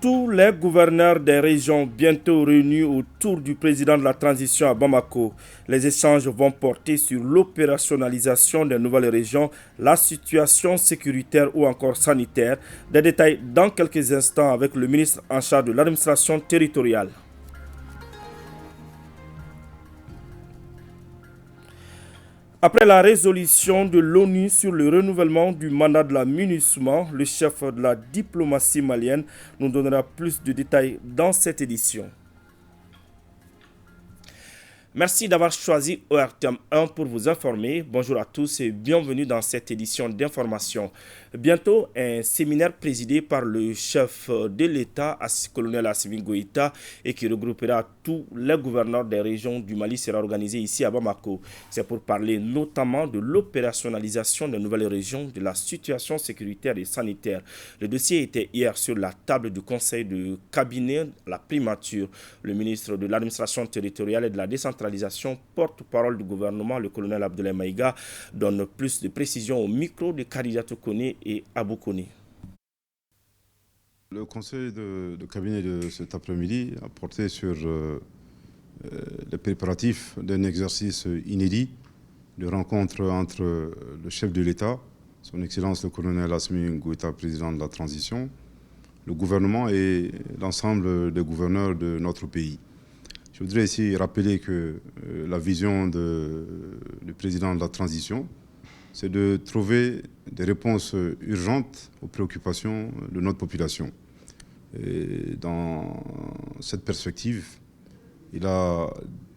Tous les gouverneurs des régions bientôt réunis autour du président de la transition à Bamako. Les échanges vont porter sur l'opérationnalisation des nouvelles régions, la situation sécuritaire ou encore sanitaire. Des détails dans quelques instants avec le ministre en charge de l'administration territoriale. Après la résolution de l'ONU sur le renouvellement du mandat de la MINUSMA, le chef de la diplomatie malienne nous donnera plus de détails dans cette édition. Merci d'avoir choisi ORTM 1 pour vous informer. Bonjour à tous et bienvenue dans cette édition d'information. Bientôt, un séminaire présidé par le chef de l'État, colonel Assimi Goïta, et qui regroupera tous les gouverneurs des régions du Mali sera organisé ici à Bamako. C'est pour parler notamment de l'opérationnalisation des nouvelles régions, de la situation sécuritaire et sanitaire. Le dossier était hier sur la table du conseil de cabinet, la primature. Le ministre de l'administration territoriale et de la décentralisation, porte-parole du gouvernement, le colonel Abdoulaye Maïga, donne plus de précisions au micro de Kadidiatou Kone et Abou Kone. Le conseil de cabinet de cet après-midi a porté sur les préparatifs d'un exercice inédit de rencontre entre le chef de l'État, son Excellence le colonel Assimi Goïta, président de la transition, le gouvernement et l'ensemble des gouverneurs de notre pays. Je voudrais ici rappeler que la vision du président de la transition, c'est de trouver des réponses urgentes aux préoccupations de notre population. Et dans cette perspective, il a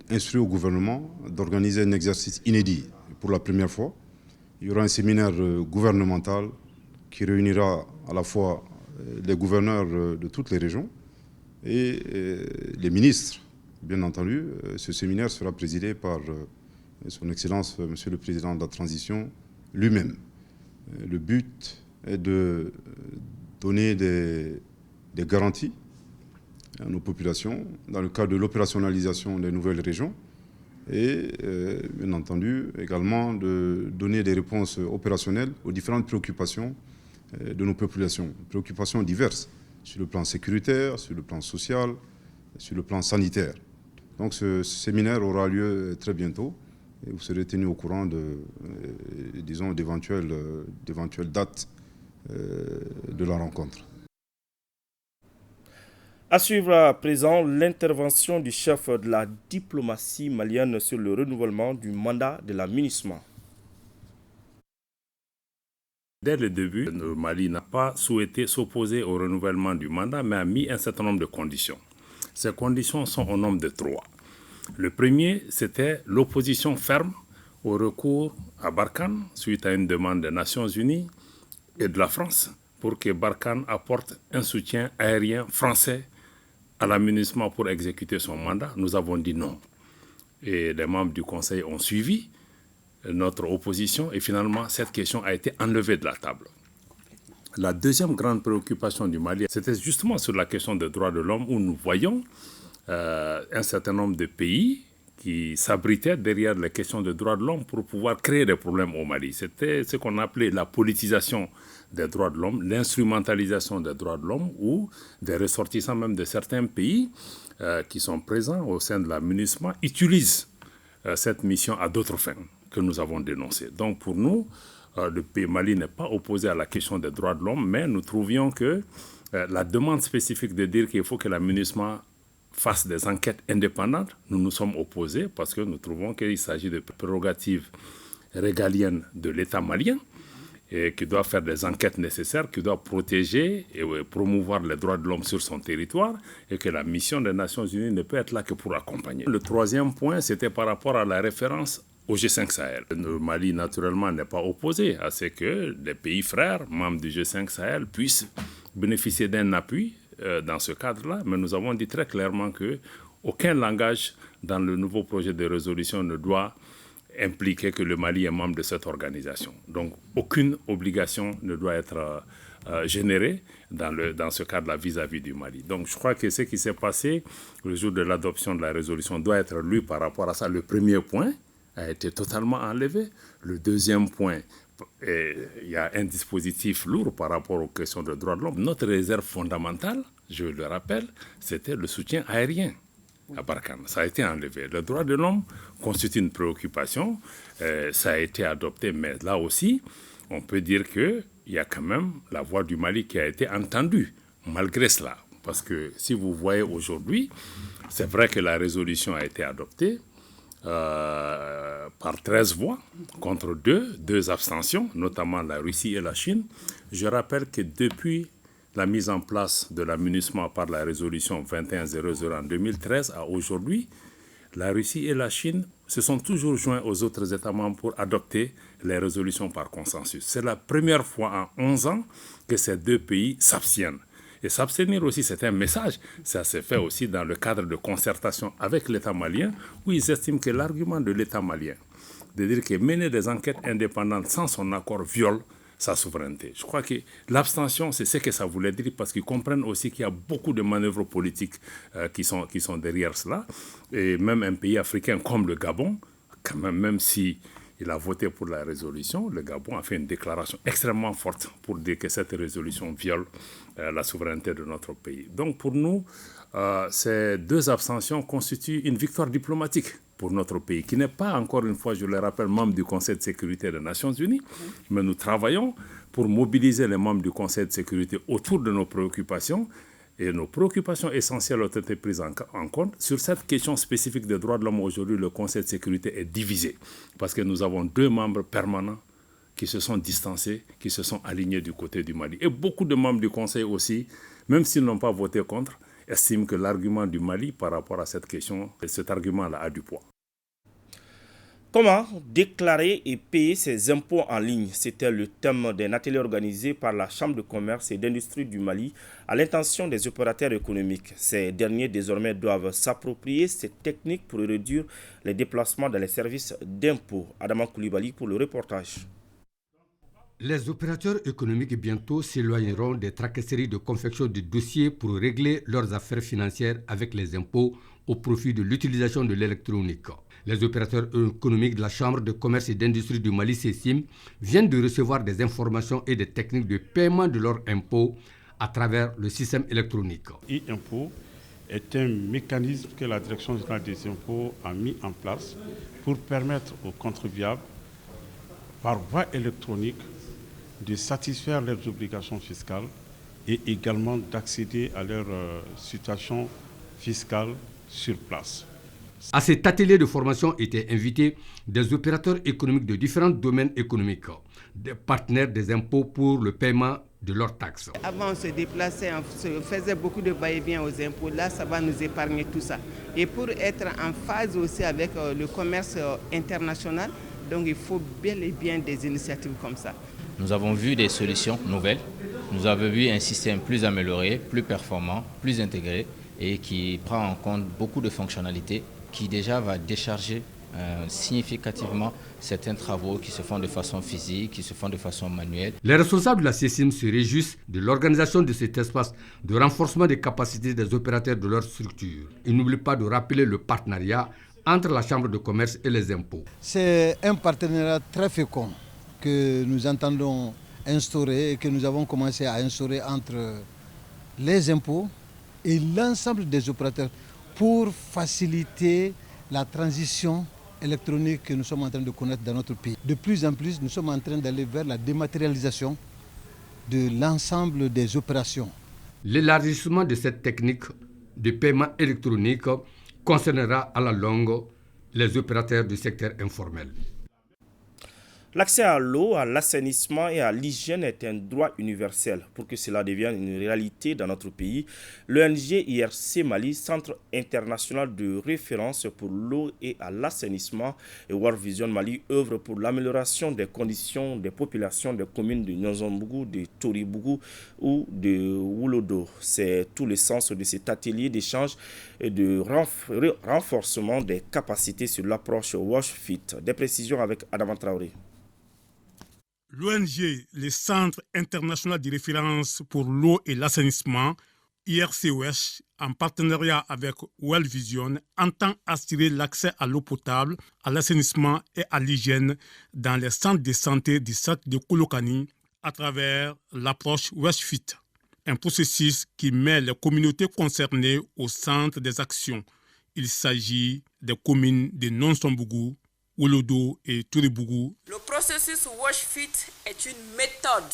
instruit au gouvernement d'organiser un exercice inédit. Pour la première fois, il y aura un séminaire gouvernemental qui réunira à la fois les gouverneurs de toutes les régions et les ministres. Bien entendu, ce séminaire sera présidé par son Excellence, Monsieur le Président de la Transition, lui-même. Le but est de donner des garanties à nos populations dans le cadre de l'opérationnalisation des nouvelles régions et, bien entendu, également de donner des réponses opérationnelles aux différentes préoccupations de nos populations. Préoccupations diverses sur le plan sécuritaire, sur le plan social, sur le plan sanitaire. Donc ce séminaire aura lieu très bientôt et vous serez tenus au courant d'éventuelles dates de la rencontre. À suivre à présent l'intervention du chef de la diplomatie malienne sur le renouvellement du mandat de la MINUSMA. Dès le début, le Mali n'a pas souhaité s'opposer au renouvellement du mandat, mais a mis un certain nombre de conditions. Ces conditions sont au nombre de 3. Le premier, c'était l'opposition ferme au recours à Barkhane suite à une demande des Nations Unies et de la France pour que Barkhane apporte un soutien aérien français à la MINUSMA pour exécuter son mandat. Nous avons dit non. Et les membres du Conseil ont suivi notre opposition et finalement cette question a été enlevée de la table. La deuxième grande préoccupation du Mali, c'était justement sur la question des droits de l'homme où nous voyons un certain nombre de pays qui s'abritaient derrière les questions de droits de l'homme pour pouvoir créer des problèmes au Mali. C'était ce qu'on appelait la politisation des droits de l'homme, l'instrumentalisation des droits de l'homme ou des ressortissants même de certains pays qui sont présents au sein de la MINUSMA utilisent cette mission à d'autres fins que nous avons dénoncées. Donc pour nous, le pays Mali n'est pas opposé à la question des droits de l'homme, mais nous trouvions que la demande spécifique de dire qu'il faut que la MINUSMA fasse des enquêtes indépendantes, nous nous sommes opposés parce que nous trouvons qu'il s'agit de prérogatives régaliennes de l'État malien et qui doit faire des enquêtes nécessaires, qui doit protéger et promouvoir les droits de l'homme sur son territoire et que la mission des Nations Unies ne peut être là que pour accompagner. Le troisième point, c'était par rapport à la référence au G5 Sahel. Le Mali, naturellement, n'est pas opposé à ce que les pays frères, membres du G5 Sahel, puissent bénéficier d'un appui dans ce cadre-là, mais nous avons dit très clairement qu'aucun langage dans le nouveau projet de résolution ne doit impliquer que le Mali est membre de cette organisation. Donc, aucune obligation ne doit être générée dans ce cadre-là vis-à-vis du Mali. Donc, je crois que ce qui s'est passé le jour de l'adoption de la résolution doit être lu par rapport à ça. Le premier point a été totalement enlevé. Le deuxième point, il y a un dispositif lourd par rapport aux questions de droits de l'homme. Notre réserve fondamentale je le rappelle, c'était le soutien aérien à Barkhane. Ça a été enlevé. Le droit de l'homme constitue une préoccupation. Ça a été adopté, mais là aussi, on peut dire qu'il y a quand même la voix du Mali qui a été entendue, malgré cela. Parce que si vous voyez aujourd'hui, c'est vrai que la résolution a été adoptée par 13 voix contre 2 abstentions, notamment la Russie et la Chine. Je rappelle que depuis la mise en place de l'amunissement par la résolution 2100 en 2013 à aujourd'hui, la Russie et la Chine se sont toujours joints aux autres États membres pour adopter les résolutions par consensus. C'est la première fois en 11 ans que ces 2 pays s'abstiennent. Et s'abstenir aussi, c'est un message. Ça s'est fait aussi dans le cadre de concertation avec l'État malien, où ils estiment que l'argument de l'État malien, de dire que mener des enquêtes indépendantes sans son accord viole sa souveraineté. Je crois que l'abstention, c'est ce que ça voulait dire, parce qu'ils comprennent aussi qu'il y a beaucoup de manœuvres politiques qui sont derrière cela. Et même un pays africain comme le Gabon, quand même si il a voté pour la résolution, le Gabon a fait une déclaration extrêmement forte pour dire que cette résolution viole la souveraineté de notre pays. Donc pour nous, ces 2 abstentions constituent une victoire diplomatique pour notre pays, qui n'est pas, encore une fois, je le rappelle, membre du Conseil de sécurité des Nations Unies, mais nous travaillons pour mobiliser les membres du Conseil de sécurité autour de nos préoccupations. Et nos préoccupations essentielles ont été prises en compte. Sur cette question spécifique des droits de l'homme, aujourd'hui, le Conseil de sécurité est divisé, parce que nous avons 2 membres permanents qui se sont distancés, qui se sont alignés du côté du Mali. Et beaucoup de membres du Conseil aussi, même s'ils n'ont pas voté contre, estiment que l'argument du Mali par rapport à cette question, cet argument-là a du poids. Comment déclarer et payer ses impôts en ligne? C'était le thème d'un atelier organisé par la Chambre de commerce et d'industrie du Mali à l'intention des opérateurs économiques. Ces derniers désormais doivent s'approprier cette technique pour réduire les déplacements dans les services d'impôts. Adama Koulibaly pour le reportage. Les opérateurs économiques bientôt s'éloigneront des tracasseries de confection de dossiers pour régler leurs affaires financières avec les impôts au profit de l'utilisation de l'électronique. Les opérateurs économiques de la Chambre de commerce et d'industrie du Mali, CECIM, viennent de recevoir des informations et des techniques de paiement de leurs impôts à travers le système électronique. E-impôt est un mécanisme que la Direction générale des impôts a mis en place pour permettre aux contribuables, par voie électronique, de satisfaire leurs obligations fiscales et également d'accéder à leur situation fiscale sur place. À cet atelier de formation étaient invités des opérateurs économiques de différents domaines économiques, des partenaires des impôts pour le paiement de leurs taxes. Avant, on se déplaçait, on faisait beaucoup de va-et-vient aux impôts. Là, ça va nous épargner tout ça. Et pour être en phase aussi avec le commerce international, donc il faut bel et bien des initiatives comme ça. Nous avons vu des solutions nouvelles. Nous avons vu un système plus amélioré, plus performant, plus intégré et qui prend en compte beaucoup de fonctionnalités qui déjà va décharger significativement certains travaux qui se font de façon physique, qui se font de façon manuelle. Les responsables de la CECIM se réjouissent de l'organisation de cet espace de renforcement des capacités des opérateurs de leur structure. Ils n'oublient pas de rappeler le partenariat entre la Chambre de commerce et les impôts. C'est un partenariat très fécond que nous entendons instaurer et que nous avons commencé à instaurer entre les impôts et l'ensemble des opérateurs pour faciliter la transition électronique que nous sommes en train de connaître dans notre pays. De plus en plus, nous sommes en train d'aller vers la dématérialisation de l'ensemble des opérations. L'élargissement de cette technique de paiement électronique concernera à la longue les opérateurs du secteur informel. L'accès à l'eau, à l'assainissement et à l'hygiène est un droit universel. Pour que cela devienne une réalité dans notre pays, l'ONG IRC Mali, Centre international de référence pour l'eau et à l'assainissement, et World Vision Mali œuvre pour l'amélioration des conditions des populations des communes de Nyonzombougou, de Toribougou ou de Woulodo. C'est tout le sens de cet atelier d'échange et de renforcement des capacités sur l'approche Wash Fit. Des précisions avec Adama Traoré. L'ONG, le Centre international de référence pour l'eau et l'assainissement, IRCOS, en partenariat avec World Vision, entend assurer l'accès à l'eau potable, à l'assainissement et à l'hygiène dans les centres de santé du SAT de Kolokani à travers l'approche WestFit. un processus qui met les communautés concernées au centre des actions. Il s'agit des communes de Nonson-Bougou, Wolodo et Touré-Bougou. Le processus WashFit est une méthode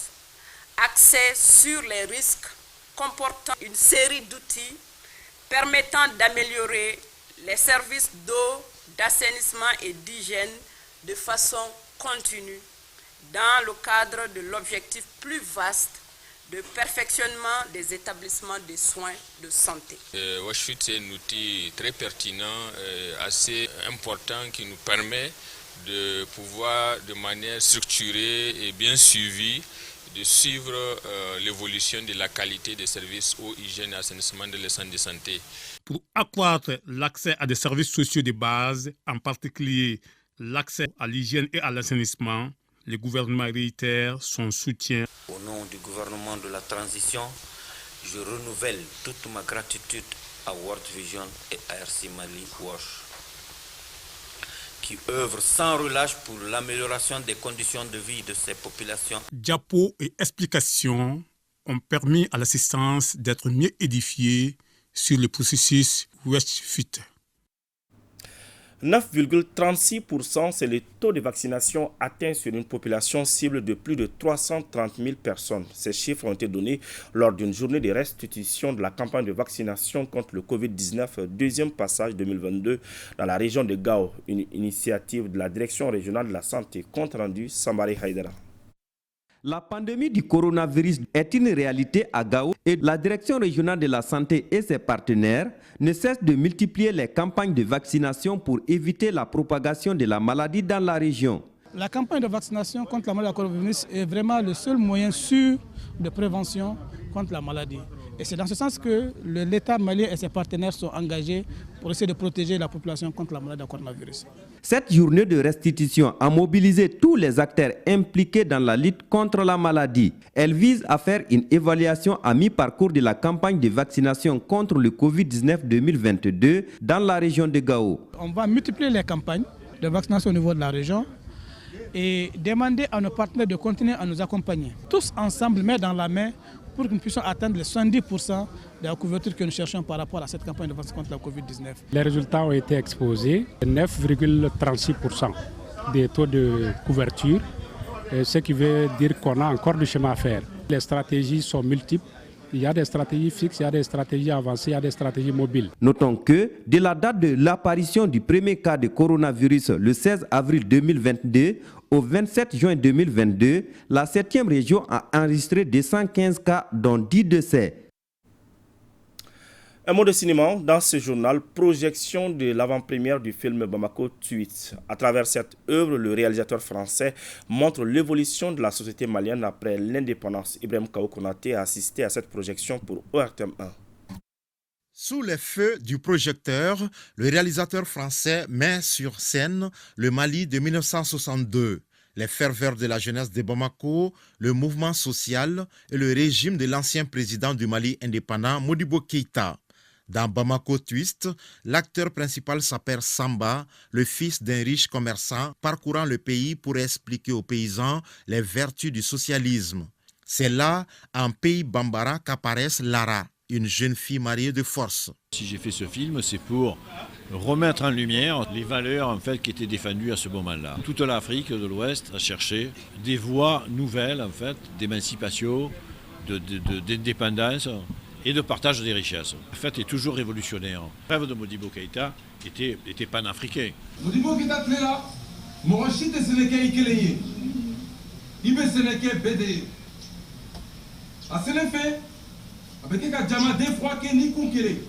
axée sur les risques comportant une série d'outils permettant d'améliorer les services d'eau, d'assainissement et d'hygiène de façon continue dans le cadre de l'objectif plus vaste de perfectionnement des établissements de soins de santé. WashFit, c'est un outil très pertinent, assez important qui nous permet de pouvoir, de manière structurée et bien suivie, de suivre l'évolution de la qualité des services eau, hygiène et assainissement de les centres de santé. Pour accroître l'accès à des services sociaux de base, en particulier l'accès à l'hygiène et à l'assainissement, le gouvernement réitère son soutien. Au nom du gouvernement de la transition, je renouvelle toute ma gratitude à World Vision et à RC Mali Wash, qui œuvrent sans relâche pour l'amélioration des conditions de vie de ces populations. Diapos et explications ont permis à l'assistance d'être mieux édifiée sur le processus WashFit. 9,36%, c'est le taux de vaccination atteint sur une population cible de plus de 330 000 personnes. Ces chiffres ont été donnés lors d'une journée de restitution de la campagne de vaccination contre le Covid-19, deuxième passage 2022 dans la région de Gao, une initiative de la Direction régionale de la santé, compte rendu Sambari Haïdara. La pandémie du coronavirus est une réalité à Gao et la Direction régionale de la santé et ses partenaires ne cessent de multiplier les campagnes de vaccination pour éviter la propagation de la maladie dans la région. La campagne de vaccination contre la maladie du coronavirus est vraiment le seul moyen sûr de prévention contre la maladie. Et c'est dans ce sens que l'État malien et ses partenaires sont engagés pour essayer de protéger la population contre la maladie du coronavirus. Cette journée de restitution a mobilisé tous les acteurs impliqués dans la lutte contre la maladie. Elle vise à faire une évaluation à mi-parcours de la campagne de vaccination contre le Covid-19 2022 dans la région de Gao. On va multiplier les campagnes de vaccination au niveau de la région et demander à nos partenaires de continuer à nous accompagner. Tous ensemble, main dans la main, pour que nous puissions atteindre les 70% de la couverture que nous cherchons par rapport à cette campagne de vaccination contre la Covid-19. Les résultats ont été exposés, 9,36% des taux de couverture, ce qui veut dire qu'on a encore du chemin à faire. Les stratégies sont multiples. Il y a des stratégies fixes, il y a des stratégies avancées, il y a des stratégies mobiles. Notons que, de la date de l'apparition du premier cas de coronavirus le 16 avril 2022 au 27 juin 2022, la 7e région a enregistré 215 cas, dont 10 décès. Un mot de cinéma dans ce journal, projection de l'avant-première du film Bamako Tweet. À travers cette œuvre, le réalisateur français montre l'évolution de la société malienne après l'indépendance. Ibrahim Kao Konaté a assisté à cette projection pour ORTM 1. Sous les feux du projecteur, le réalisateur français met sur scène le Mali de 1962. Les ferveurs de la jeunesse de Bamako, le mouvement social et le régime de l'ancien président du Mali indépendant, Modibo Keïta. Dans Bamako Twist, l'acteur principal s'appelle Samba, le fils d'un riche commerçant parcourant le pays pour expliquer aux paysans les vertus du socialisme. C'est là, en pays bambara, qu'apparaît Lara, une jeune fille mariée de force. Si j'ai fait ce film, c'est pour remettre en lumière les valeurs en fait, qui étaient défendues à ce moment-là. Toute l'Afrique de l'Ouest a cherché des voies nouvelles en fait, d'émancipation, d'indépendance et de partage des richesses. Le fait est toujours révolutionnaire. Le rêve de Modibo Keïta était panafricain. Modibo Keïta est là. Morachite Sénégal Ikeleye. Ibe Sénégal Bédé. À Sénégal,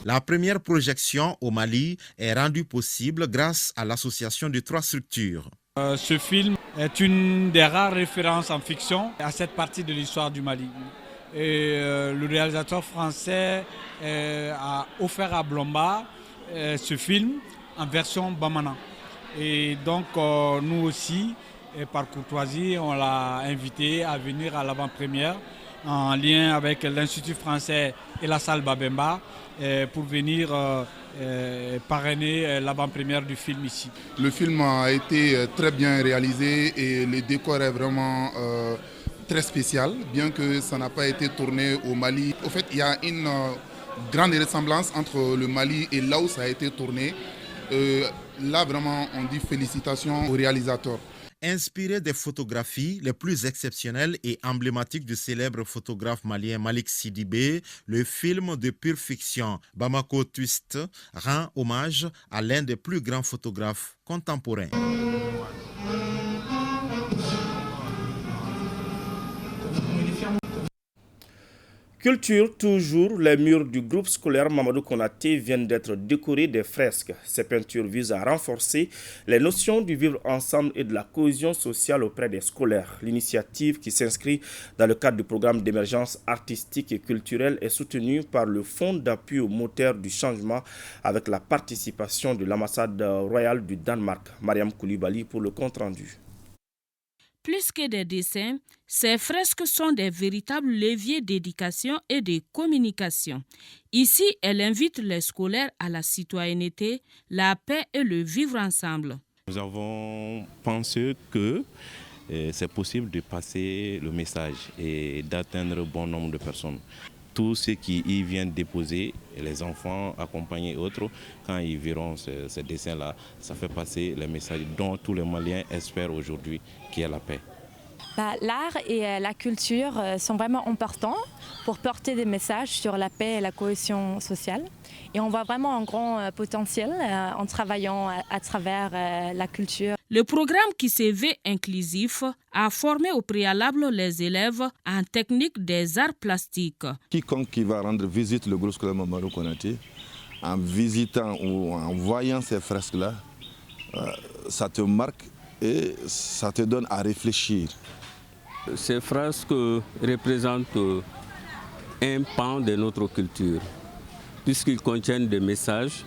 la première projection au Mali est rendue possible grâce à l'association de 3 structures. Ce film est une des rares références en fiction à cette partie de l'histoire du Mali. Et le réalisateur français a offert à Blomba ce film en version Bamana. Et donc nous aussi, par courtoisie, on l'a invité à venir à l'avant-première en lien avec l'Institut français et la salle Babemba pour venir parrainer l'avant-première du film ici. Le film a été très bien réalisé et le décor est vraiment très spécial, bien que ça n'a pas été tourné au Mali. Au fait, il y a une grande ressemblance entre le Mali et là où ça a été tourné. Là, vraiment, on dit félicitations au réalisateur. Inspiré des photographies les plus exceptionnelles et emblématiques du célèbre photographe malien Malik Sidibé, le film de pure fiction Bamako Twist rend hommage à l'un des plus grands photographes contemporains. Culture, toujours, les murs du groupe scolaire Mamadou Konaté viennent d'être décorés de fresques. Ces peintures visent à renforcer les notions du vivre ensemble et de la cohésion sociale auprès des scolaires. L'initiative, qui s'inscrit dans le cadre du programme d'émergence artistique et culturelle, est soutenue par le Fonds d'appui aux moteurs du changement avec la participation de l'ambassade royale du Danemark. Mariam Koulibaly pour le compte-rendu. Plus que des dessins, ces fresques sont des véritables leviers d'éducation et de communication. Ici, elle invite les scolaires à la citoyenneté, la paix et le vivre ensemble. Nous avons pensé que c'est possible de passer le message et d'atteindre un bon nombre de personnes. Tous ceux qui y viennent déposer, les enfants accompagnés et autres, quand ils verront ces dessins-là, ça fait passer le message dont tous les Maliens espèrent aujourd'hui, qui est la paix. L'art et la culture sont vraiment importants pour porter des messages sur la paix et la cohésion sociale. Et on voit vraiment un grand potentiel en travaillant à travers la culture. Le programme qui se veut inclusif a formé au préalable les élèves en technique des arts plastiques. Quiconque qui va rendre visite le groupe scolaire Mamadou Konaté, en visitant ou en voyant ces fresques-là, ça te marque et ça te donne à réfléchir. Ces fresques représentent un pan de notre culture, puisqu'ils contiennent des messages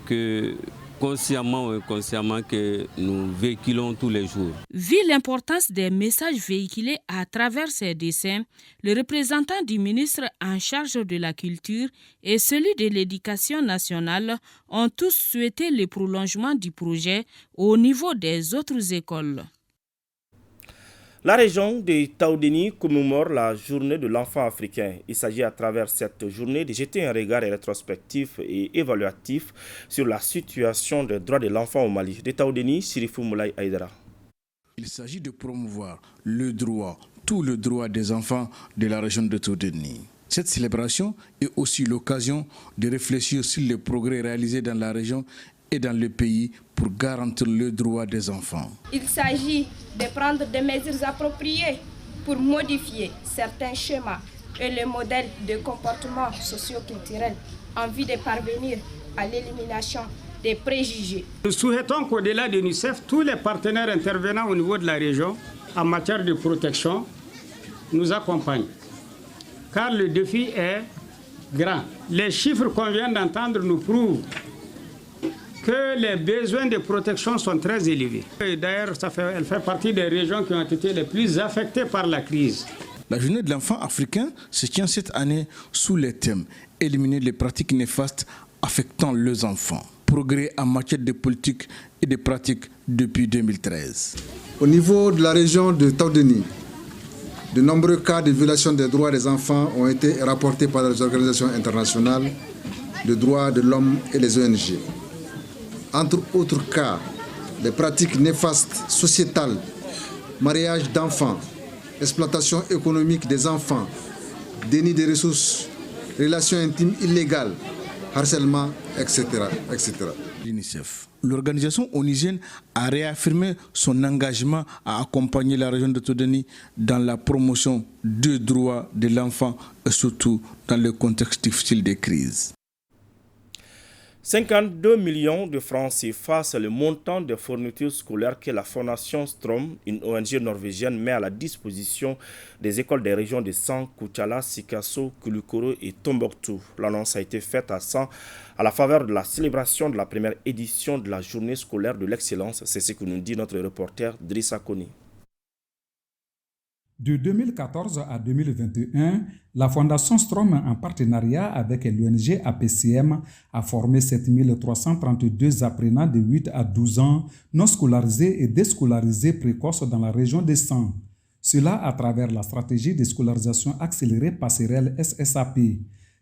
que, consciemment ou inconsciemment, que nous véhiculons tous les jours. Vu l'importance des messages véhiculés à travers ces dessins, le représentant du ministre en charge de la culture et celui de l'éducation nationale ont tous souhaité le prolongement du projet au niveau des autres écoles. La région de Taoudéni commémore la journée de l'enfant africain. Il s'agit à travers cette journée de jeter un regard rétrospectif et évaluatif sur la situation des droits de l'enfant au Mali. De Taoudéni, Sirifou Moulay Aïdara. Il s'agit de promouvoir le droit, tout le droit des enfants de la région de Taoudéni. Cette célébration est aussi l'occasion de réfléchir sur les progrès réalisés dans la région et dans le pays pour garantir le droit des enfants. Il s'agit de prendre des mesures appropriées pour modifier certains schémas et les modèles de comportement socio-culturel en vue de parvenir à l'élimination des préjugés. Nous souhaitons qu'au-delà de l'UNICEF, tous les partenaires intervenant au niveau de la région en matière de protection nous accompagnent. Car le défi est grand. Les chiffres qu'on vient d'entendre nous prouvent que les besoins de protection sont très élevés. D'ailleurs, elle fait partie des régions qui ont été les plus affectées par la crise. La journée de l'enfant africain se tient cette année sous le thème « Éliminer les pratiques néfastes affectant les enfants ». Progrès en matière de politique et de pratiques depuis 2013. Au niveau de la région de Taoudéni, de nombreux cas de violation des droits des enfants ont été rapportés par les organisations internationales de droits de l'homme et les ONG. Entre autres cas, les pratiques néfastes sociétales, mariage d'enfants, exploitation économique des enfants, déni des ressources, relations intimes illégales, harcèlement, etc. etc. L'UNICEF. L'organisation onusienne a réaffirmé son engagement à accompagner la région de Taoudéni dans la promotion des droits de l'enfant et surtout dans le contexte difficile des crises. 52 millions de francs CFA, c'est le montant des fournitures scolaires que la Fondation Strom, une ONG norvégienne, met à la disposition des écoles des régions de San, Koutiala, Sikasso, Koulikoro et Tombouctou. L'annonce a été faite à San à la faveur de la célébration de la première édition de la journée scolaire de l'excellence. C'est ce que nous dit notre reporter Drissa Koni. De 2014 à 2021, la Fondation Strom, en partenariat avec l'ONG APCM, a formé 7332 apprenants de 8 à 12 ans non scolarisés et déscolarisés précoces dans la région des Sangs. Cela à travers la stratégie de scolarisation accélérée passerelle SSAP.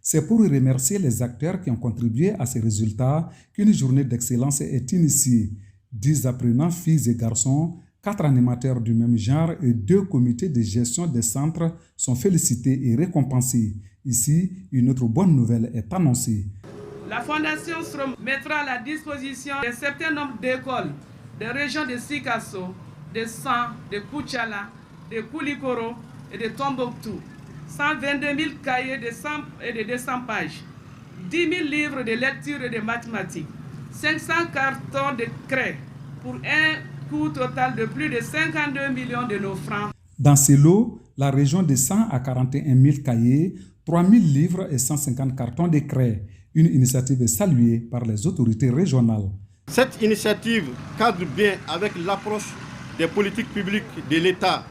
C'est pour remercier les acteurs qui ont contribué à ces résultats qu'une journée d'excellence est initiée. 10 apprenants, filles et garçons, 4 animateurs du même genre et 2 comités de gestion des centres sont félicités et récompensés. Ici, une autre bonne nouvelle est annoncée. La Fondation Strom mettra à la disposition un certain nombre d'écoles des régions de Sikasso, de San, de Kuchala, de Koulikoro et de Tombouctou. 122 000 cahiers de 100 et de 200 pages, 10 000 livres de lecture et de mathématiques, 500 cartons de craie pour un coût total de plus de 52 millions de nos francs. Dans ces lots, la région de 100 à 41 000 cahiers, 3 000 livres et 150 cartons de craie. Une initiative saluée par les autorités régionales. Cette initiative cadre bien avec l'approche des politiques publiques de l'État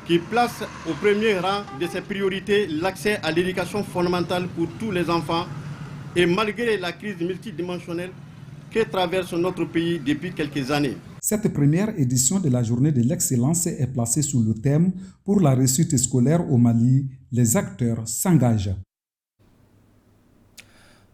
qui place au premier rang de ses priorités l'accès à l'éducation fondamentale pour tous les enfants et malgré la crise multidimensionnelle que traverse notre pays depuis quelques années. Cette première édition de la Journée de l'excellence est placée sous le thème « Pour la réussite scolaire au Mali, les acteurs s'engagent ».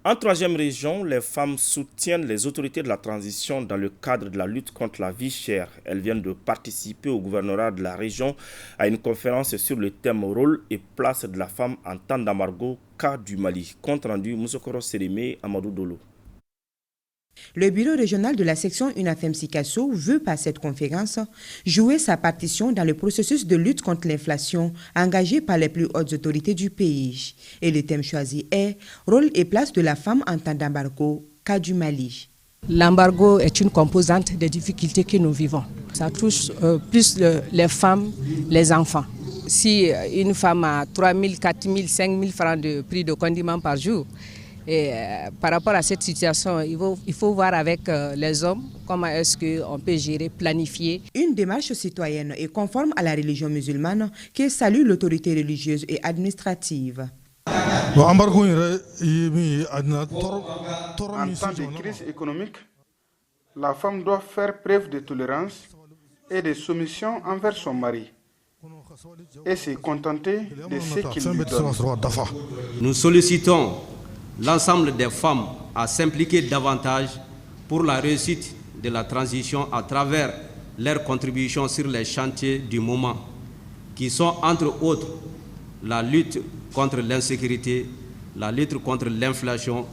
En troisième région, les femmes soutiennent les autorités de la transition dans le cadre de la lutte contre la vie chère. Elles viennent de participer au gouvernorat de la région à une conférence sur le thème rôle et place de la femme en temps d'embargo, cas du Mali. Compte rendu Moussokoro Sérémé, Amadou Dolo. Le bureau régional de la section UNAFEM Sikasso veut par cette conférence jouer sa partition dans le processus de lutte contre l'inflation engagé par les plus hautes autorités du pays. Et le thème choisi est « Rôle et place de la femme en temps d'embargo, cas du Mali ». L'embargo est une composante des difficultés que nous vivons. Ça touche plus les femmes, les enfants. Si une femme a 3 000, 4 000, 5 000 francs de prix de condiments par jour, et par rapport à cette situation, il faut voir avec les hommes comment est-ce qu'on peut gérer, planifier. Une démarche citoyenne et conforme à la religion musulmane qui salue l'autorité religieuse et administrative. En temps de crise économique, la femme doit faire preuve de tolérance et de soumission envers son mari et se contenter de ce qu'il lui donne. Nous sollicitons l'ensemble des femmes à s'impliquer davantage pour la réussite de la transition à travers leurs contributions sur les chantiers du moment, qui sont entre autres la lutte contre l'insécurité, la lutte contre l'inflation,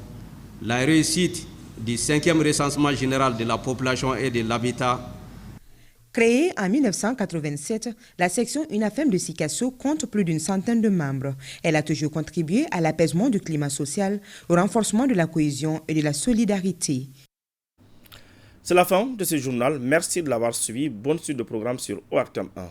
la réussite du 5e recensement général de la population et de l'habitat. Créée en 1987, la section UNAFEM de Sikasso compte plus d'une centaine de membres. Elle a toujours contribué à l'apaisement du climat social, au renforcement de la cohésion et de la solidarité. C'est la fin de ce journal. Merci de l'avoir suivi. Bonne suite de programme sur ORTM 1.